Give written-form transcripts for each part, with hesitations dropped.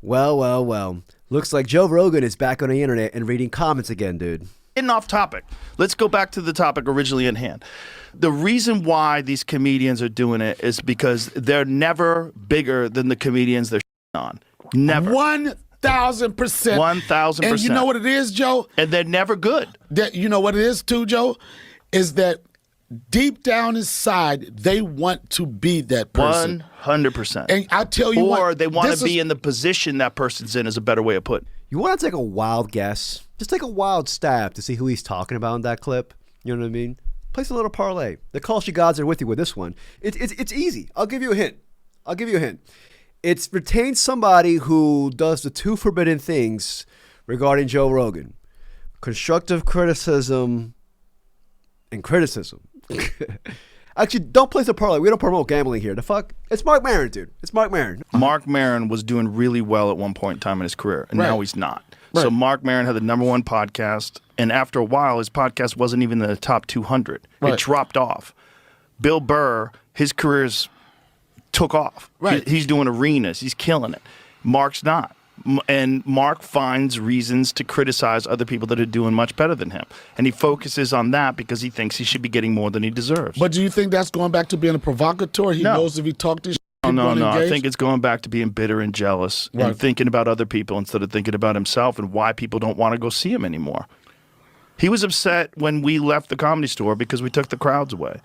Well, well, well. Looks like Joe Rogan is back on the internet and reading comments again, dude. Getting off topic. Let's go back to the topic originally at hand. The reason why these comedians are doing it is because they're never bigger than the comedians they're on. Never. 1,000%. 1,000%. And you know what it is, Joe? And they're never good. You know what it is too, Joe? Is that deep down inside, they want to be that person. 100%. And I tell you what. Or they want to be in the position that person's in is a better way of putting it. You want to take a wild guess? Just take a wild stab to see who he's talking about in that clip. You know what I mean? Place a little parlay. The Kalshi gods are with you with this one. It's easy. I'll give you a hint. It retains somebody who does the two forbidden things regarding Joe Rogan. Constructive criticism and criticism. Actually, don't place a parlay. We don't promote gambling here. The fuck? It's Marc Maron, dude. It's Marc Maron. Marc Maron was doing really well at one point in time in his career, and now he's not. Right. So Marc Maron had the #1 podcast, and after a while, his podcast wasn't even in the top 200. Right. It dropped off. Bill Burr, his career's took off. Right. He's doing arenas. He's killing it. Mark's not. And Marc finds reasons to criticize other people that are doing much better than him. And he focuses on that because he thinks he should be getting more than he deserves. But do you think that's going back to being a provocateur? He knows if he talked to No. I think it's going back to being bitter and jealous and thinking about other people instead of thinking about himself and why people don't want to go see him anymore. He was upset when we left the Comedy Store because we took the crowds away.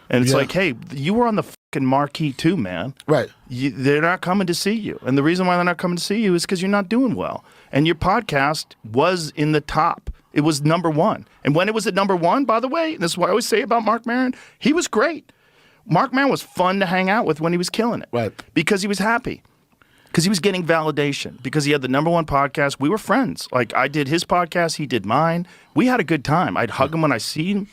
And it's like, hey, you were on the fucking marquee too, man. Right. They're not coming to see you. And the reason why they're not coming to see you is because you're not doing well. And your podcast was in the top. It was #1. And when it was at #1, by the way, this is what I always say about Marc Maron, he was great. Marc Maron was fun to hang out with when he was killing it. Right. Because he was happy. Because he was getting validation. Because he had the #1 podcast. We were friends. Like, I did his podcast. He did mine. We had a good time. I'd hug him when I see him.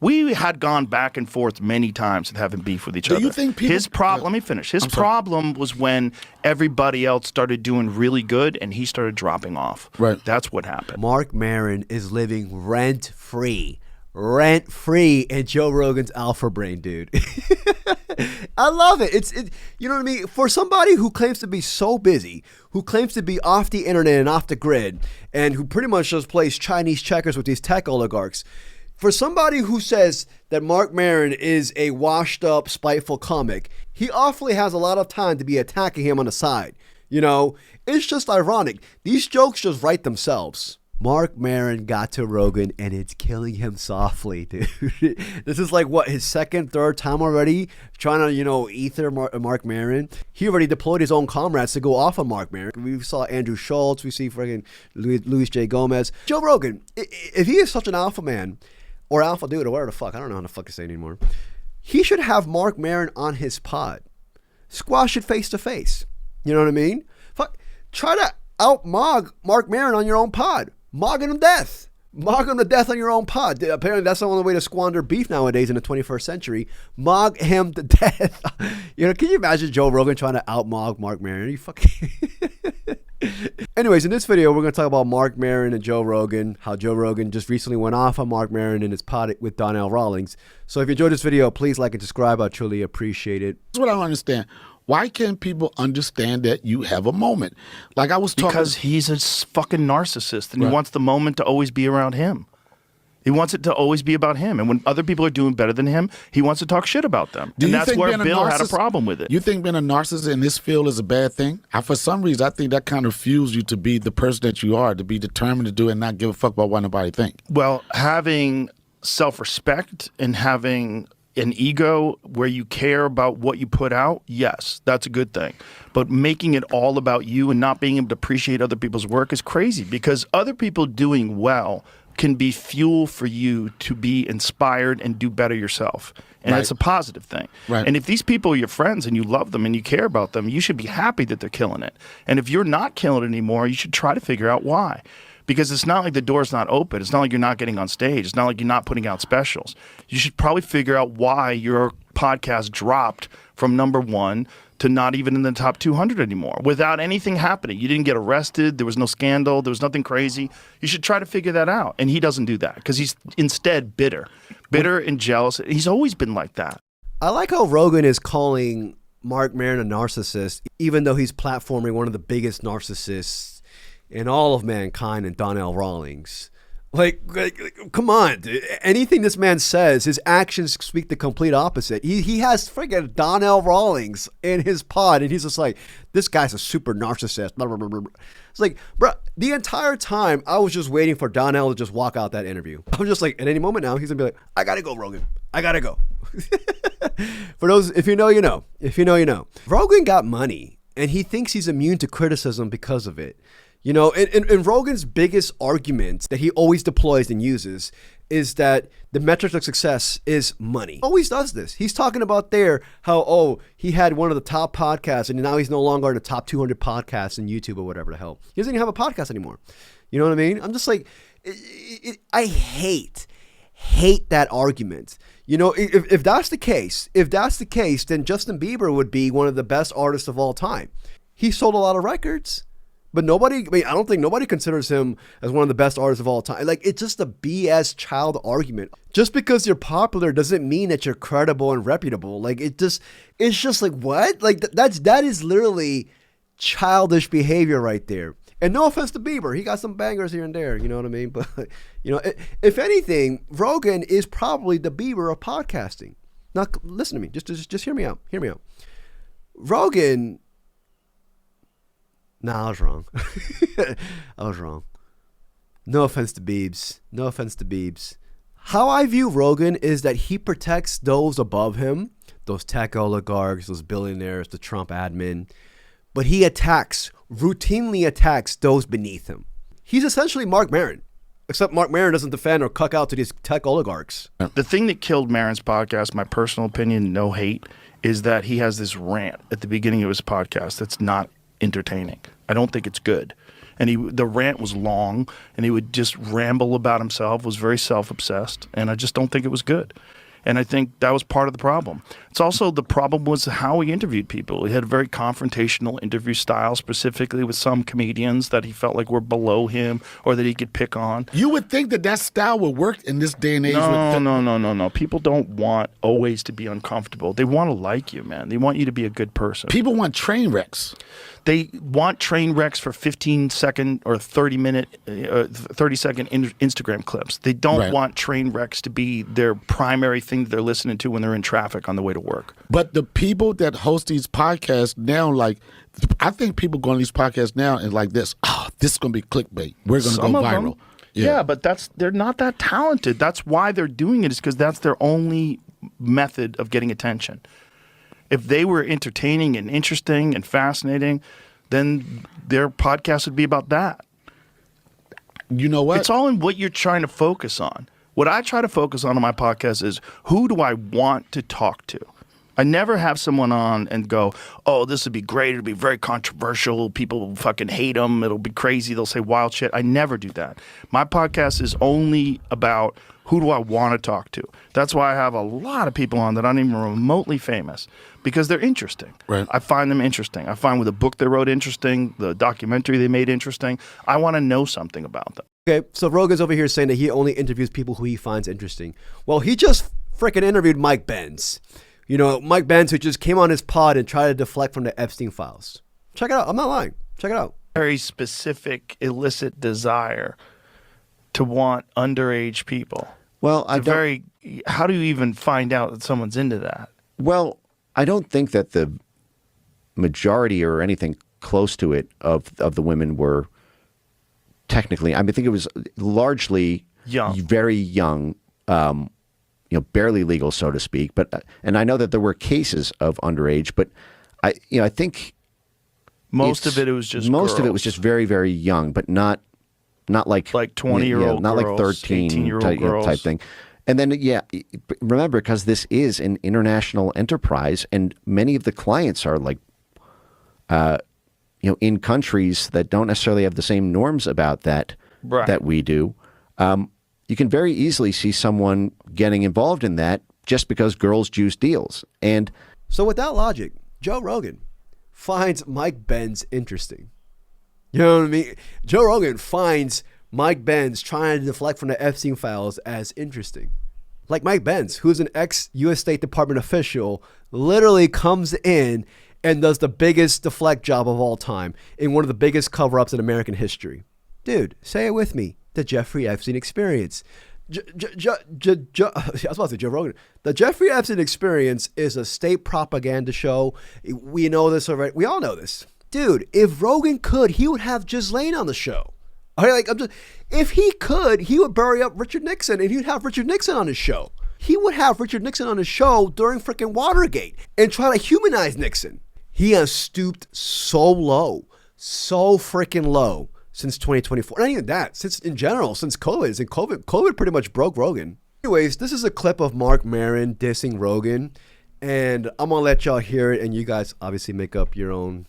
We had gone back and forth many times with having beef with each other. Do you think people... His problem, let me finish. His problem was when everybody else started doing really good and he started dropping off. Right. That's what happened. Marc Maron is living rent-free in Joe Rogan's alpha brain, dude. I love it. It's you know what I mean? For somebody who claims to be so busy, who claims to be off the internet and off the grid, and who pretty much just plays Chinese checkers with these tech oligarchs, for somebody who says that Marc Maron is a washed up, spiteful comic, he awfully has a lot of time to be attacking him on the side. You know, it's just ironic. These jokes just write themselves. Marc Maron got to Rogan and it's killing him softly, dude. This is like, what, his second, third time already trying to, ether Marc Maron. He already deployed his own comrades to go off on Marc Maron. We saw Andrew Schultz. We see freaking Luis J. Gomez. Joe Rogan, if he is such an alpha man, or alpha dude, or whatever the fuck, I don't know how to fucking say it anymore, he should have Marc Maron on his pod. Squash it face to face. You know what I mean? Fuck, try to out-mog Marc Maron on your own pod. Mog him to death. Mog him to death on your own pod. Apparently, that's the only way to squander beef nowadays in the 21st century. Mog him to death. Can you imagine Joe Rogan trying to out-mog Marc Maron? Are you fucking... Anyways, in this video, we're going to talk about Marc Maron and Joe Rogan, how Joe Rogan just recently went off on Marc Maron in his pod with Donnell Rawlings. So if you enjoyed this video, please like and subscribe. I truly appreciate it. That's what I don't understand. Why can't people understand that you have a moment? Like I was talking... Because he's a fucking narcissist, and he wants the moment to always be around him. He wants it to always be about him. And when other people are doing better than him, he wants to talk shit about them. And that's where Bill had a problem with it. You think being a narcissist in this field is a bad thing? For some reason, I think that kind of fuels you to be the person that you are, to be determined to do it and not give a fuck about what nobody think. Well, having self-respect and having an ego where you care about what you put out, yes, that's a good thing. But making it all about you and not being able to appreciate other people's work is crazy, because other people doing well can be fuel for you to be inspired and do better yourself. And it's a positive thing. Right. And if these people are your friends and you love them and you care about them, you should be happy that they're killing it. And if you're not killing it anymore, you should try to figure out why. Because it's not like the door's not open. It's not like you're not getting on stage. It's not like you're not putting out specials. You should probably figure out why your podcast dropped from #1 to not even in the top 200 anymore without anything happening. You didn't get arrested. There was no scandal. There was nothing crazy. You should try to figure that out. And he doesn't do that because he's instead bitter and jealous. He's always been like that. I like how Rogan is calling Marc Maron a narcissist, even though he's platforming one of the biggest narcissists in all of mankind and Donnell Rawlings. Like, come on, dude. Anything this man says, his actions speak the complete opposite. He has freaking Donnell Rawlings in his pod, and he's just like, this guy's a super narcissist. Blah, blah, blah, blah. It's like, bro, the entire time I was just waiting for Donnell to just walk out that interview. I was just like, at any moment now, he's gonna be like, I gotta go, Rogan. I gotta go. For those, if you know, you know. If you know, you know. Rogan got money, and he thinks he's immune to criticism because of it. You know, and Rogan's biggest argument that he always deploys and uses is that the metric of success is money. Always does this. He's talking about there how, oh, he had one of the top podcasts and now he's no longer in the top 200 podcasts in YouTube or whatever the hell. He doesn't even have a podcast anymore. You know what I mean? I'm just like, I hate that argument. You know, if that's the case, then Justin Bieber would be one of the best artists of all time. He sold a lot of records. But nobody, I mean, I don't think nobody considers him as one of the best artists of all time. Like, it's just a BS child argument. Just because you're popular doesn't mean that you're credible and reputable. Like, it's just like, what? Like, that is literally childish behavior right there. And no offense to Bieber, he got some bangers here and there, you know what I mean? But, you know, if anything, Rogan is probably the Bieber of podcasting. Now, listen to me, just hear me out. Hear me out. Rogan. Nah, I was wrong. I was wrong. No offense to Biebs. No offense to Biebs. How I view Rogan is that he protects those above him, those tech oligarchs, those billionaires, the Trump admin, but he routinely attacks those beneath him. He's essentially Marc Maron, except Marc Maron doesn't defend or cuck out to these tech oligarchs. The thing that killed Maron's podcast, my personal opinion, no hate, is that he has this rant at the beginning of his podcast that's not entertaining. I don't think it's good. And the rant was long, and he would just ramble about himself, was very self-obsessed, and I just don't think it was good. And I think that was part of the problem. It's also the problem was how he interviewed people. He had a very confrontational interview style, specifically with some comedians that he felt like were below him or that he could pick on. You would think that style would work in this day and age. No. People don't want always to be uncomfortable. They want to like you, man. They want you to be a good person. People want train wrecks. They want train wrecks for 15-second or 30-second Instagram clips. They don't want train wrecks to be their primary thing that they're listening to when they're in traffic on the way to work. But the people that host these podcasts now, like, I think people go on these podcasts now and like this, this is going to be clickbait. We're going to go viral. Yeah, but they're not that talented. That's why they're doing it, is because that's their only method of getting attention. If they were entertaining and interesting and fascinating, then their podcast would be about that. You know what? It's all in what you're trying to focus on. What I try to focus on my podcast is, who do I want to talk to? I never have someone on and go, oh, this would be great. It'll be very controversial. People will fucking hate them. It'll be crazy. They'll say wild shit. I never do that. My podcast is only about who do I want to talk to. That's why I have a lot of people on that aren't even remotely famous, because they're interesting. Right. I find them interesting. I find with the book they wrote interesting, the documentary they made interesting. I want to know something about them. Okay, so Rogan's over here saying that he only interviews people who he finds interesting. Well, he just freaking interviewed Mike Benz. You know, Mike Benz, who just came on his pod and tried to deflect from the Epstein files. Check it out. I'm not lying. Check it out. Very specific illicit desire to want underage people. Well, how do you even find out that someone's into that? Well, I don't think that the majority or anything close to it of the women were technically. I think it was largely young, very young, barely legal, so to speak. But and I know that there were cases of underage, but I think most of it was just very, very young, but not like 20-year-old not girls, like 13 18-year-old girls. type thing. And then, remember, because this is an international enterprise, and many of the clients are like, in countries that don't necessarily have the same norms about that that we do. You can very easily see someone getting involved in that just because girls juice deals. And so, with that logic, Joe Rogan finds Mike Benz interesting. You know what I mean? Joe Rogan finds Mike Benz trying to deflect from the Epstein files as interesting. Like Mike Benz, who's an ex-U.S. State Department official, literally comes in and does the biggest deflect job of all time in one of the biggest cover-ups in American history. Dude, say it with me. The Jeffrey Epstein Experience. I was about to say Joe Rogan. The Jeffrey Epstein Experience is a state propaganda show. We know this already. We all know this. Dude, if Rogan could, he would have Ghislaine on the show. If he could, he would bury up Richard Nixon and he'd have Richard Nixon on his show. He would have Richard Nixon on his show during freaking Watergate and try to humanize Nixon. He has stooped so low, so freaking low since 2024. Not even that, since in general, since COVID. And COVID pretty much broke Rogan. Anyways, this is a clip of Marc Maron dissing Rogan, and I'm gonna let y'all hear it, and you guys obviously make up your own,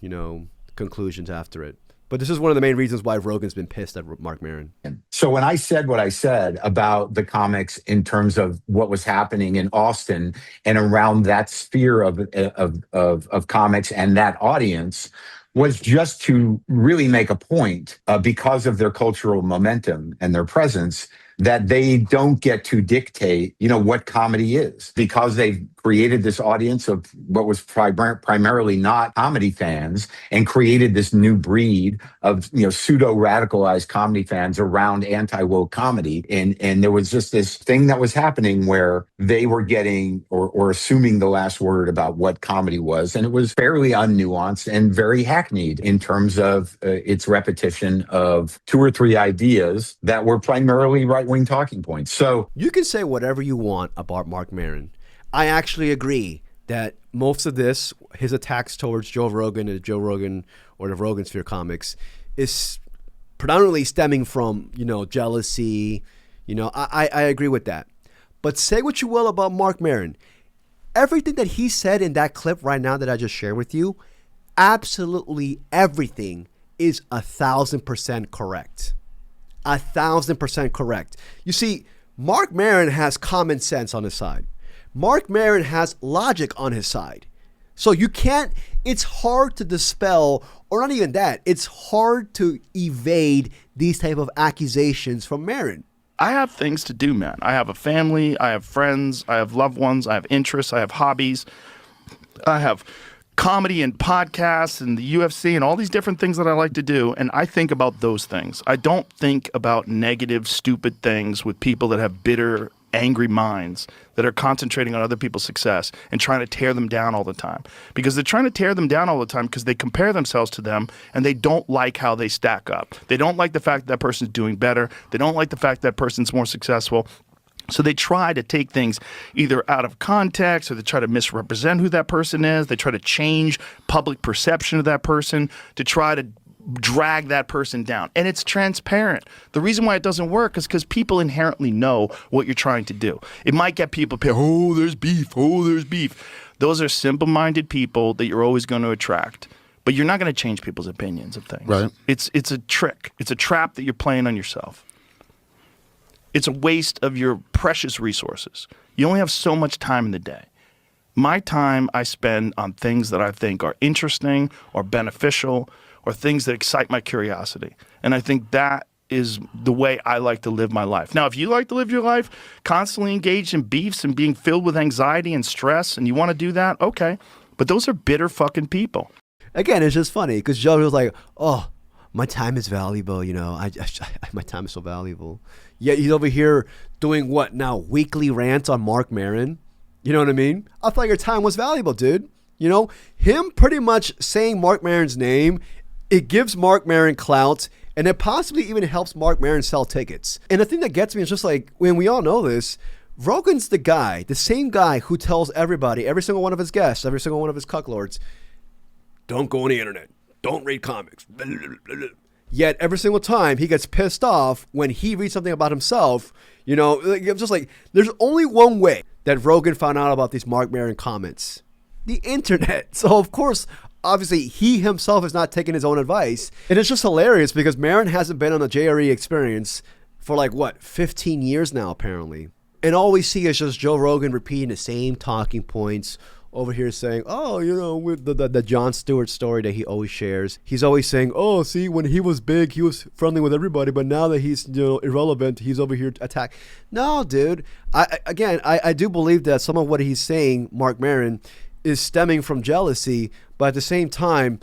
conclusions after it. But this is one of the main reasons why Rogan's been pissed at Marc Maron. So when I said what I said about the comics in terms of what was happening in Austin and around that sphere of comics and that audience, was just to really make a point because of their cultural momentum and their presence that they don't get to dictate, what comedy is, because they've created this audience of what was primarily not comedy fans and created this new breed of, pseudo-radicalized comedy fans around anti-woke comedy. And there was just this thing that was happening where they were getting or assuming the last word about what comedy was. And it was fairly unnuanced and very hackneyed in terms of its repetition of 2 or 3 ideas that were primarily right-wing talking points. So you can say whatever you want about Marc Maron. I actually agree that most of this, his attacks towards Joe Rogan and Joe Rogan or the Rogan Sphere comics, is predominantly stemming from, jealousy. I agree with that. But say what you will about Marc Maron. Everything that he said in that clip right now that I just shared with you, absolutely everything is 1,000% correct. 1,000% correct. You see, Marc Maron has common sense on his side. Marc Maron has logic on his side. So it's hard to dispel, or not even that, it's hard to evade these type of accusations from Maron. I have things to do, man. I have a family, I have friends, I have loved ones, I have interests, I have hobbies, I have comedy and podcasts and the UFC and all these different things that I like to do, and I think about those things. I don't think about negative, stupid things with people that have bitter, angry minds that are concentrating on other people's success and trying to tear them down all the time. Because they're trying to tear them down all the time because they compare themselves to them and they don't like how they stack up. They don't like the fact that person's doing better. They don't like the fact that person's more successful. So they try to take things either out of context, or they try to misrepresent who that person is. They try to change public perception of that person to try to drag that person down. And it's transparent. The reason why it doesn't work is because people inherently know what you're trying to do. It might get people, oh, there's beef. Oh, there's beef. Those are simple-minded people that you're always going to attract. But you're not going to change people's opinions of things. Right. It's a trick. It's a trap that you're playing on yourself. It's a waste of your precious resources. You only have so much time in the day. My time I spend on things that I think are interesting or beneficial or things that excite my curiosity. And I think that is the way I like to live my life. Now, if you like to live your life constantly engaged in beefs and being filled with anxiety and stress and you want to do that, okay. But those are bitter fucking people. Again, it's just funny because Joe was like, oh, my time is valuable, my time is so valuable. Yet he's over here doing what now? Weekly rants on Marc Maron. You know what I mean? I thought your time was valuable, dude. Him pretty much saying Marc Maron's name, it gives Marc Maron clout, and it possibly even helps Marc Maron sell tickets. And the thing that gets me is just like, when we all know this, Rogan's the same guy who tells everybody, every single one of his guests, every single one of his cucklords, don't go on the internet. Don't read comics. Blah, blah, blah, blah. Yet every single time he gets pissed off when he reads something about himself, it's just like, there's only one way that Rogan found out about these Marc Maron comments. The internet. So of course, obviously he himself is not taking his own advice. And it's just hilarious because Maron hasn't been on the JRE Experience for 15 years now apparently. And all we see is just Joe Rogan repeating the same talking points over here saying, with the Jon Stewart story that he always shares. He's always saying, oh, see, when he was big, he was friendly with everybody, but now that he's irrelevant, he's over here to attack. No, dude. I do believe that some of what he's saying, Marc Maron, is stemming from jealousy, but at the same time,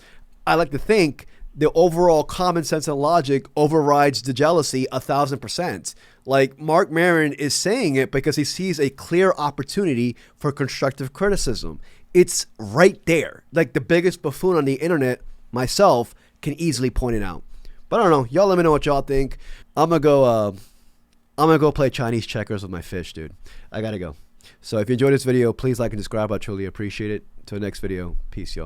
I like to think the overall common sense and logic overrides the jealousy 1,000%. Like Marc Maron is saying it because he sees a clear opportunity for constructive criticism. It's right there. Like the biggest buffoon on the internet, myself, can easily point it out. But I don't know. Y'all let me know what y'all think. I'm gonna go play Chinese checkers with my fish, dude. I gotta go. So if you enjoyed this video, please like and subscribe. I truly appreciate it. Till the next video, peace, y'all.